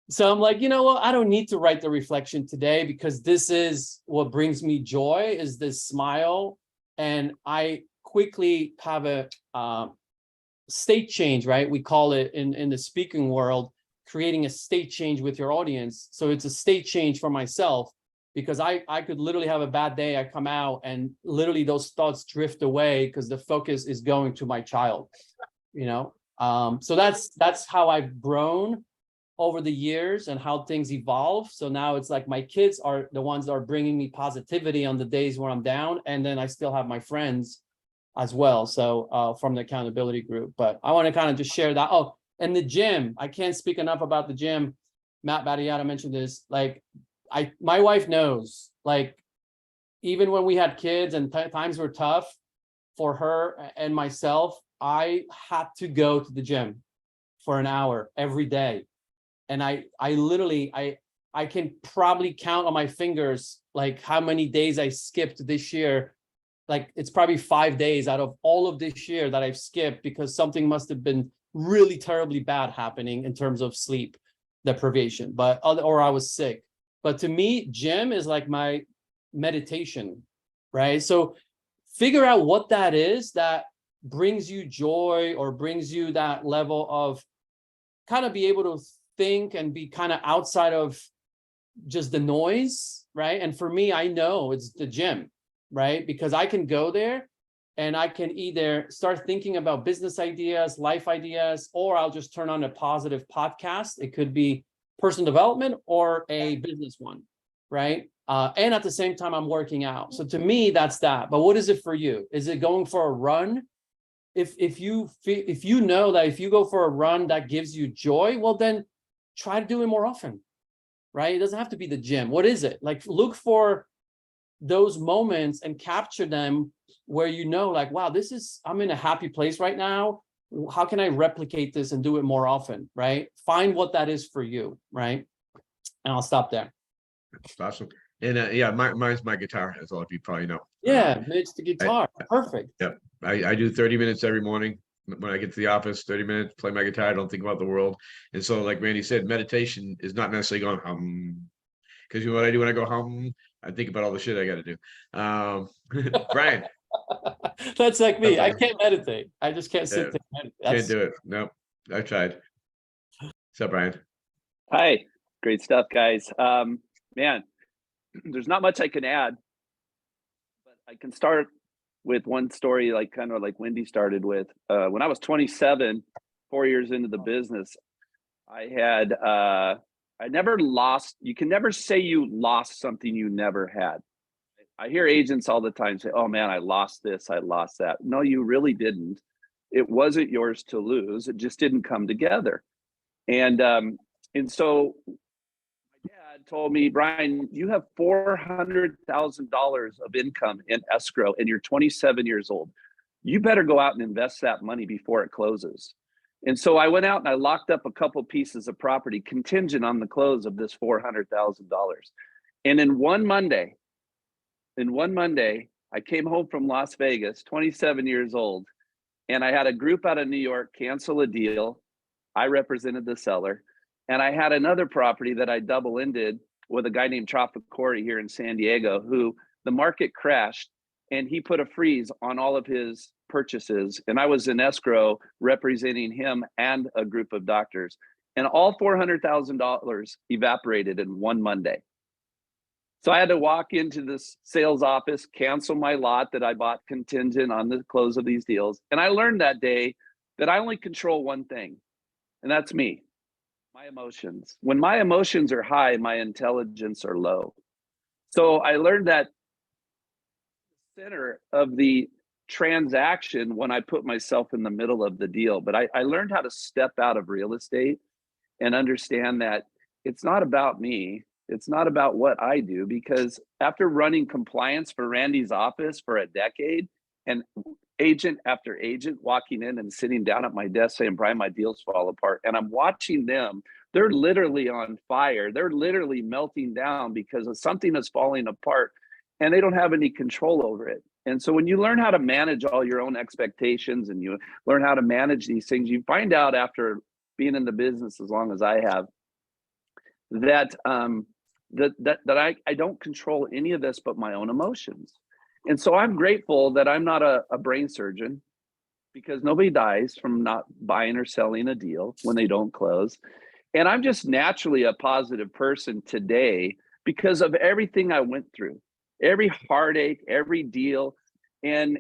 Speaker 9: so I'm like, you know what? I don't need to write the reflection today because this is what brings me joy, is this smile. And I quickly have a state change, right? We call it in the speaking world, creating a state change with your audience. So it's a state change for myself because I could literally have a bad day. I come out and literally those thoughts drift away because the focus is going to my child, So that's how I've grown over the years and how things evolve. So now it's like my kids are the ones that are bringing me positivity on the days where I'm down. And then I still have my friends as well. So from the accountability group, but I want to kind of just share that. Oh, and the gym, I can't speak enough about the gym. Matt Battiata mentioned this. Like my wife knows, like, even when we had kids and times were tough for her and myself, I had to go to the gym for an hour every day. And I literally can probably count on my fingers, like how many days I skipped this year. Like it's probably 5 days out of all of this year that I've skipped because something must have been really terribly bad happening in terms of sleep deprivation, or I was sick. But to me, gym is like my meditation, right? So figure out what that is that brings you joy or brings you that level of kind of be able to think and be kind of outside of just the noise, right? And for me, I know it's the gym, right? Because I can go there and I can either start thinking about business ideas, life ideas, or I'll just turn on a positive podcast. It could be personal development or a business one, right? And at the same time, I'm working out. So to me, that's that. But what is it for you? Is it going for a run? If you know that if you go for a run that gives you joy, well, then try to do it more often, right? It doesn't have to be the gym. What is it? Like look for those moments and capture them where like, wow, I'm in a happy place right now. How can I replicate this and do it more often, right? Find what that is for you, right? And I'll stop there.
Speaker 1: That's awesome. And mine's my guitar, as all of you probably know.
Speaker 9: Yeah, Mitch, the guitar. Perfect.
Speaker 1: Yep. I do 30 minutes every morning when I get to the office, 30 minutes, play my guitar, don't think about the world. And so like Randy said, meditation is not necessarily going hum. Because you know what I do when I go home? I think about all the shit I got to do. Brian.
Speaker 9: That's like me. I can't meditate. I just can't sit there and meditate.
Speaker 1: Can't do it. Nope. I've tried. What's up, Brian?
Speaker 10: Hi. Great stuff, guys. Man, there's not much I can add, but I can start with one story, like kind of like Wendy started with. When I was 27, 4 years into the business, I never lost. You can never say you lost something you never had. I hear agents all the time say, oh man, I lost this, I lost that. No, you really didn't. It wasn't yours to lose. It just didn't come together. And so my dad told me, Brian, you have $400,000 of income in escrow and you're 27 years old. You better go out and invest that money before it closes. And so I went out and I locked up a couple pieces of property contingent on the close of this $400,000. And in one Monday, I came home from Las Vegas, 27 years old, and I had a group out of New York cancel a deal. I represented the seller. And I had another property that I double-ended with a guy named Tropicore here in San Diego, who the market crashed and he put a freeze on all of his purchases. And I was in escrow representing him and a group of doctors. And all $400,000 evaporated in one Monday. So I had to walk into this sales office, cancel my lot that I bought contingent on the close of these deals. And I learned that day that I only control one thing, and that's me, my emotions. When my emotions are high, my intelligence are low. So I learned that the center of the transaction when I put myself in the middle of the deal. But I learned how to step out of real estate and understand that it's not about me. It's not about what I do, because after running compliance for Randy's office for a decade and agent after agent walking in and sitting down at my desk saying, Brian, my deals fall apart. And I'm watching them, they're literally on fire. They're literally melting down because of something that's falling apart and they don't have any control over it. And so when you learn how to manage all your own expectations and you learn how to manage these things, you find out after being in the business as long as I have, that I don't control any of this but my own emotions. And so I'm grateful that I'm not a brain surgeon, because nobody dies from not buying or selling a deal when they don't close. And I'm just naturally a positive person today because of everything I went through, every heartache, every deal. And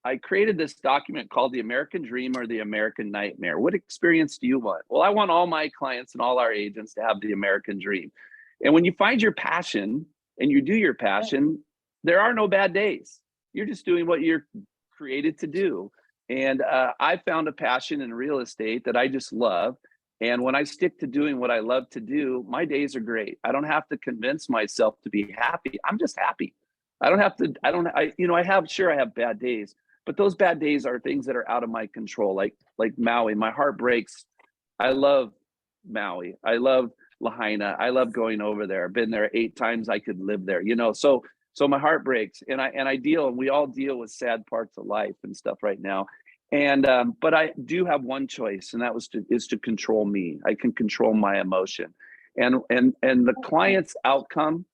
Speaker 10: I created this document called The American Dream or The American Nightmare. What experience do you want? Well, I want all my clients and all our agents to have the American dream. And when you find your passion and you do your passion, there are no bad days. You're just doing what you're created to do. And I found a passion in real estate that I just love. And when I stick to doing what I love to do, my days are great. I don't have to convince myself to be happy. I'm just happy. I don't have to, I have bad days, but those bad days are things that are out of my control. Like Maui, my heart breaks. I love Maui. I love Lahaina. I love going over there. I've been there 8 times. I could live there, so my heart breaks, and we all deal with sad parts of life and stuff right now. And, but I do have one choice, and that is to control me. I can control my emotion, and the client's outcome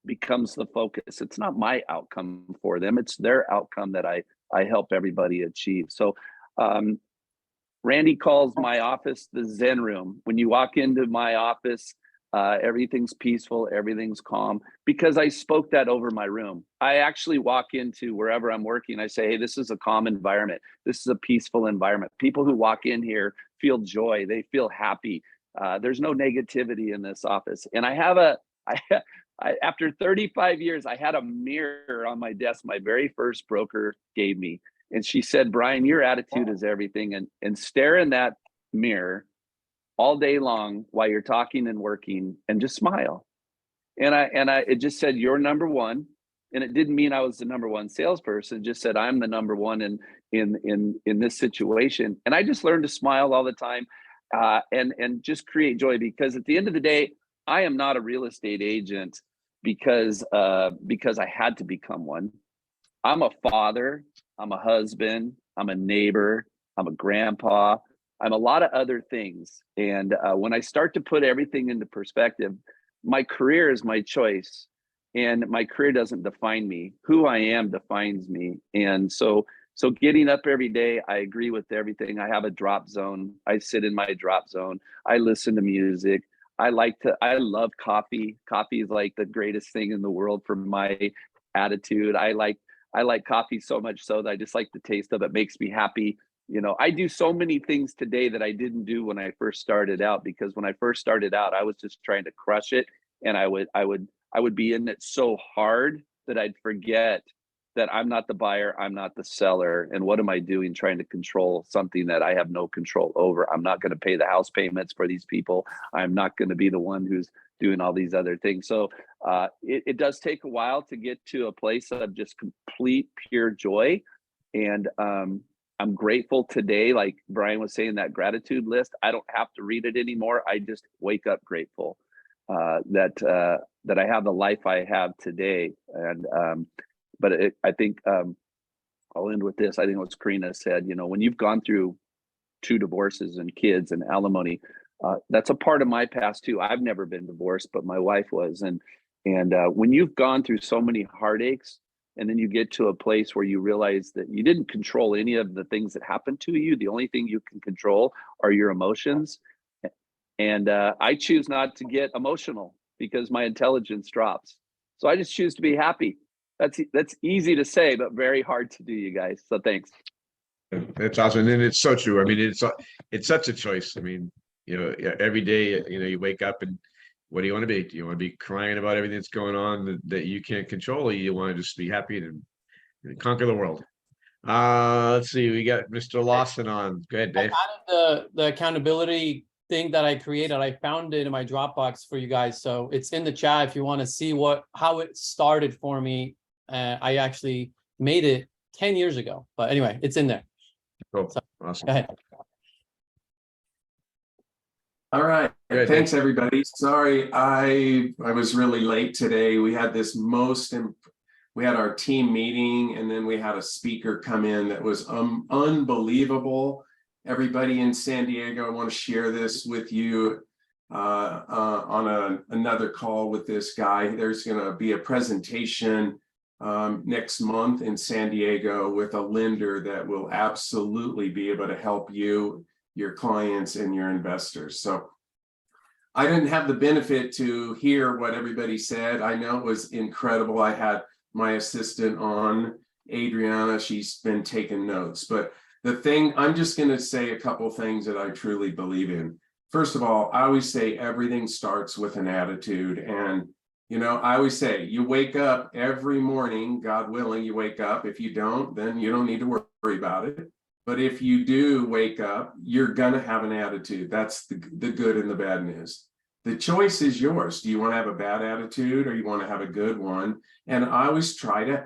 Speaker 10: becomes the focus. It's not my outcome for them. It's their outcome that I help everybody achieve. So, Randy calls my office the Zen room. When you walk into my office, everything's peaceful, everything's calm, because I spoke that over my room. I actually walk into wherever I'm working. I say, hey, this is a calm environment. This is a peaceful environment. People who walk in here feel joy. They feel happy. There's no negativity in this office. And after 35 years, I had a mirror on my desk my very first broker gave me. And she said, Brian, your attitude is everything. And stare in that mirror all day long while you're talking and working, and just smile. And it just said, you're number one. And it didn't mean I was the number one salesperson. It just said, I'm the number one in this situation. And I just learned to smile all the time, and just create joy, because at the end of the day, I am not a real estate agent because I had to become one. I'm a father, I'm a husband, I'm a neighbor, I'm a grandpa, I'm a lot of other things. And when I start to put everything into perspective, my career is my choice, and my career doesn't define me. Who I am defines me. And so getting up every day, I agree with everything. I have a drop zone. I sit in my drop zone. I listen to music. I love coffee. Coffee is like the greatest thing in the world for my attitude. I like coffee so much so that I just like the taste of it. Makes me happy. I do so many things today that I didn't do when I first started out, because when I first started out, I was just trying to crush it. And I would be in it so hard that I'd forget that I'm not the buyer, I'm not the seller. And what am I doing trying to control something that I have no control over? I'm not going to pay the house payments for these people. I'm not going to be the one who's doing all these other things. So it does take a while to get to a place of just complete pure joy. And I'm grateful today, like Brian was saying, that gratitude list, I don't have to read it anymore. I just wake up grateful that I have the life I have today. And but I think I'll end with this. I think what Karina said, you know, when you've gone through 2 divorces and kids and alimony, that's a part of my past too. I've never been divorced, but my wife was. And when you've gone through so many heartaches, and then you get to a place where you realize that you didn't control any of the things that happened to you. The only thing you can control are your emotions. And I choose not to get emotional because my intelligence drops. So I just choose to be happy. That's easy to say, but very hard to do, you guys. So thanks.
Speaker 1: That's awesome. And it's so true. I mean, it's such a choice. I mean, you know, every day, you know, you wake up and what do you want to be? Do you want to be crying about everything that's going on that you can't control, or you want to just be happy and conquer the world? Let's see. We got Mr. Lawson on. Go ahead, Dave.
Speaker 9: I added the accountability thing that I created. I found it in my Dropbox for you guys. So it's in the chat if you want to see how it started for me. I actually made it 10 years ago, but anyway, it's in there.
Speaker 1: Cool.
Speaker 9: So,
Speaker 1: awesome.
Speaker 9: Go ahead.
Speaker 11: All right.
Speaker 1: Good,
Speaker 11: Thanks, everybody. Sorry, I was really late today. We had we had our team meeting, and then we had a speaker come in that was unbelievable. Everybody in San Diego, I want to share this with you on another call with this guy. There's going to be a presentation next month in San Diego with a lender that will absolutely be able to help you, your clients, and your investors. So I didn't have the benefit to hear what everybody said. I know it was incredible. I had my assistant on, Adriana, she's been taking notes. But the thing, I'm just going to say a couple things that I truly believe in. First of all, I always say everything starts with an attitude. And, you know, I always say you wake up every morning, God willing, you wake up. If you don't, then you don't need to worry about it. But if you do wake up, you're going to have an attitude. That's the good and the bad news. The choice is yours. Do you want to have a bad attitude or you want to have a good one? And I always try to,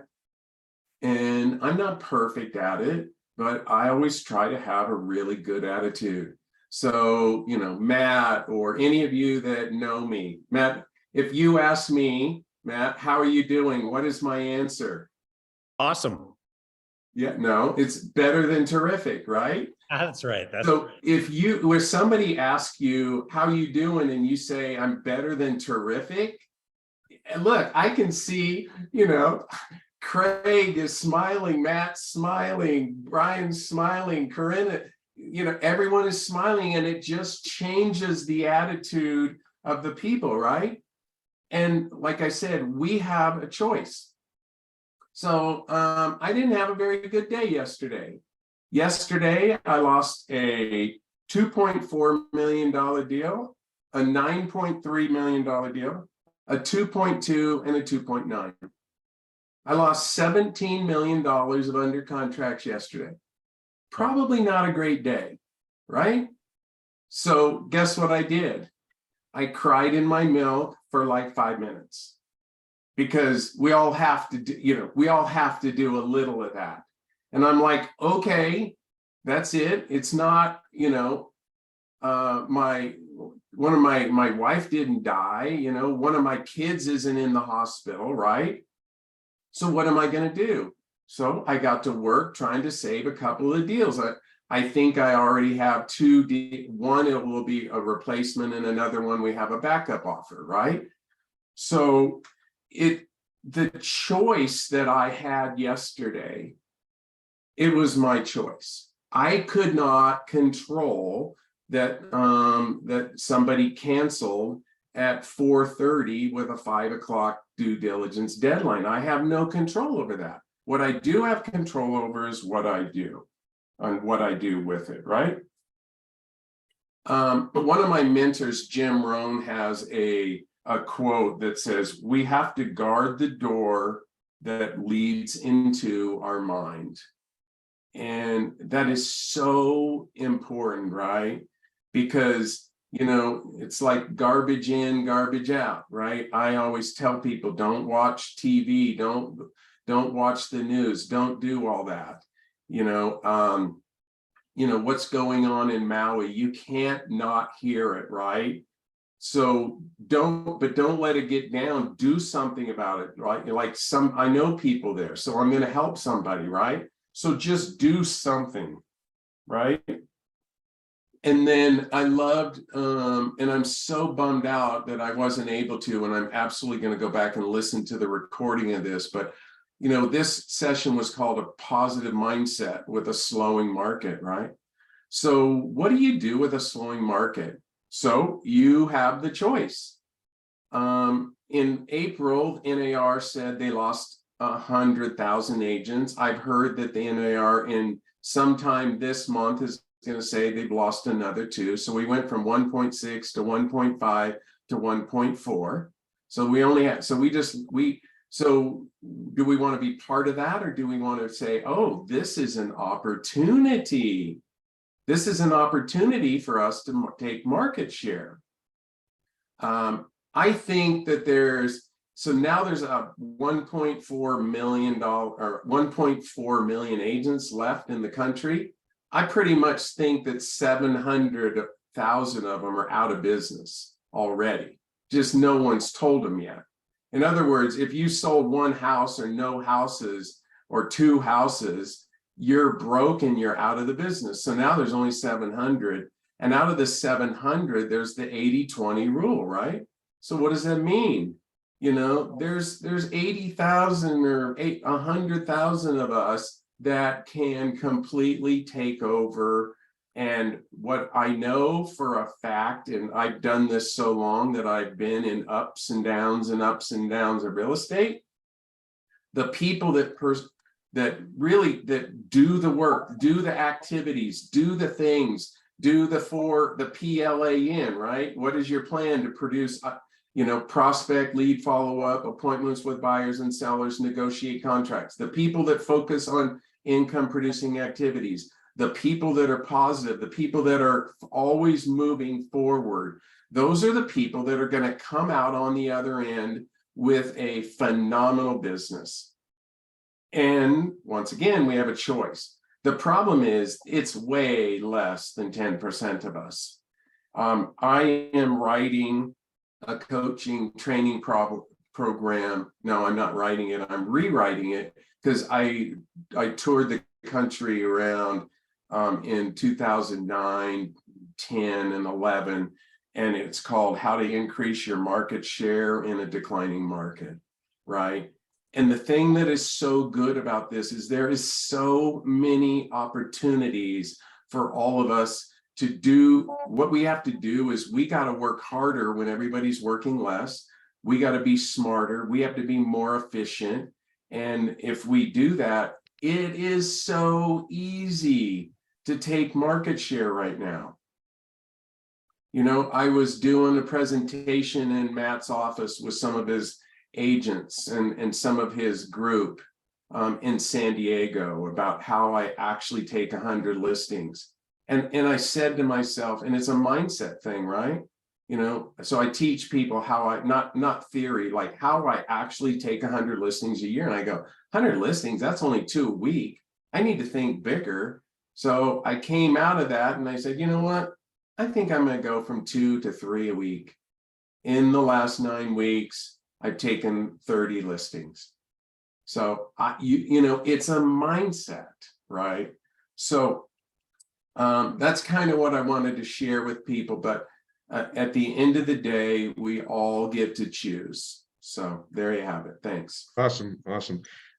Speaker 11: and I'm not perfect at it, but I always try to have a really good attitude. So, you know, Matt, or any of you that know me, Matt, if you ask me, Matt, how are you doing? What is my answer?
Speaker 8: Awesome.
Speaker 11: Yeah, no, it's better than terrific, right?
Speaker 8: That's right.
Speaker 11: So if somebody asks you, how you doing? And you say, I'm better than terrific. And look, I can see, you know, Craig is smiling, Matt's smiling, Brian's smiling, Corinna, you know, everyone is smiling, and it just changes the attitude of the people, right? And like I said, we have a choice. So I didn't have a very good day yesterday. Yesterday, I lost a $2.4 million deal, a $9.3 million deal, a 2.2 and a 2.9. I lost $17 million of under contracts yesterday. Probably not a great day, right? So guess what I did? I cried in my milk for like 5 minutes. Because we all have to do, you know, we all have to do a little of that. And I'm like, okay, that's it. It's not, you know, my wife didn't die, you know, one of my kids isn't in the hospital, right? So what am I going to do? So I got to work trying to save a couple of deals. I think I already have one, it will be a replacement, and another one we have a backup offer, right? So the choice that I had yesterday, it was my choice. I could not control that that somebody canceled at 4:30 with a 5 o'clock due diligence deadline. I have no control over that. What I do have control over is what I do and what I do with it, right? But one of my mentors, Jim Rohn, has a quote that says, we have to guard the door that leads into our mind. And that is so important, right? Because, you know, it's like garbage in, garbage out, right? I always tell people, don't watch TV, don't watch the news, don't do all that. You know, what's going on in Maui, you can't not hear it, right? So don't let it get down. Do something about it, right? Like I know people there, so I'm going to help somebody, right? So just do something, right? And then I loved, and I'm so bummed out that I wasn't able to, and I'm absolutely going to go back and listen to the recording of this, but you know, this session was called a positive mindset with a slowing market, right? So what do you do with a slowing market? So you have the choice. In April, NAR said they lost 100,000 agents. I've heard that the NAR in sometime this month is going to say they've lost another 2. So we went from 1.6 to 1.5 to 1.4. So we only have, so do we want to be part of that, or do we want to say, oh, this is an opportunity? This is an opportunity for us to take market share. I think that so now there's a $1.4 million or 1.4 million agents left in the country. I pretty much think that 700,000 of them are out of business already. Just no one's told them yet. In other words, if you sold one house or no houses or 2 houses, you're broke and you're out of the business. So now there's only 700. And out of the 700, there's the 80-20 rule, right? So what does that mean? You know, there's 80,000 or 100,000 of us that can completely take over. And what I know for a fact, and I've done this so long that I've been in ups and downs of real estate, the people that do the work, do the activities, do the things, do the PLAN, right? What is your plan to produce, prospect, lead, follow-up, appointments with buyers and sellers, negotiate contracts? The people that focus on income producing activities, the people that are positive, the people that are always moving forward, those are the people that are going to come out on the other end with a phenomenal business. And once again, we have a choice. The problem is it's way less than 10% of us. I am writing a coaching training program. No, I'm not writing it. I'm rewriting it because I toured the country around in 2009, 10, and 11, and it's called How to Increase Your Market Share in a Declining Market, right? And the thing that is so good about this is there is so many opportunities for all of us to do. What we have to do is we got to work harder when everybody's working less. We got to be smarter. We have to be more efficient. And if we do that, it is so easy to take market share right now. You know, I was doing a presentation in Matt's office with some of his agents and some of his group in San Diego about how I actually take 100 listings. And I said to myself, and it's a mindset thing, right? You know, so I teach people how I, not theory, like how I actually take 100 listings a year. And I go, 100 listings, that's only 2 a week. I need to think bigger. So I came out of that and I said, you know what? I think I'm going to go from 2 to 3 a week. In the last 9 weeks, I've taken 30 listings. So it's a mindset, right? So that's kind of what I wanted to share with people. But at the end of the day, we all get to choose. So there you have it. Thanks.
Speaker 1: Awesome.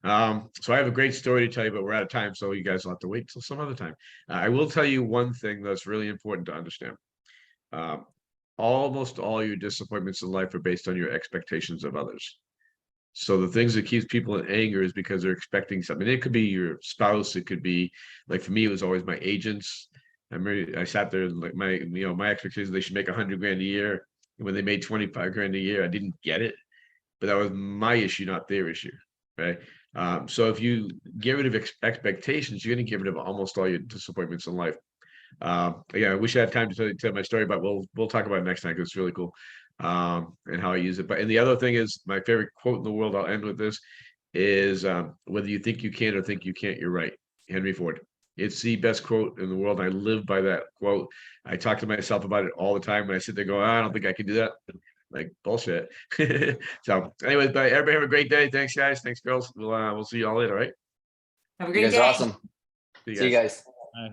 Speaker 1: So I have a great story to tell you, but we're out of time, so you guys will have to wait till some other time. I will tell you one thing that's really important to understand. Almost all your disappointments in life are based on your expectations of others. So the things that keeps people in anger is because they're expecting something. It could be your spouse. It could be, like, for me, it was always my agents. I sat there and, like, my expectations, they should make 100 grand a year. And when they made 25 grand a year, I didn't get it. But that was my issue, not their issue. right? So if you get rid of expectations, you're going to get rid of almost all your disappointments in life. Again, I wish I had time to tell my story, but we'll talk about it next time because it's really cool, and how I use it. But and the other thing is my favorite quote in the world. I'll end with this: is whether you think you can or think you can't, you're right. Henry Ford. It's the best quote in the world. I live by that quote. I talk to myself about it all the time when I sit there going, I don't think I can do that. Like bullshit. So anyways, but everybody have a great day. Thanks, guys. Thanks, girls. We'll see you all later, right?
Speaker 7: Have a
Speaker 3: You
Speaker 7: great
Speaker 3: guys
Speaker 7: day.
Speaker 3: are awesome. See you guys.
Speaker 8: Bye.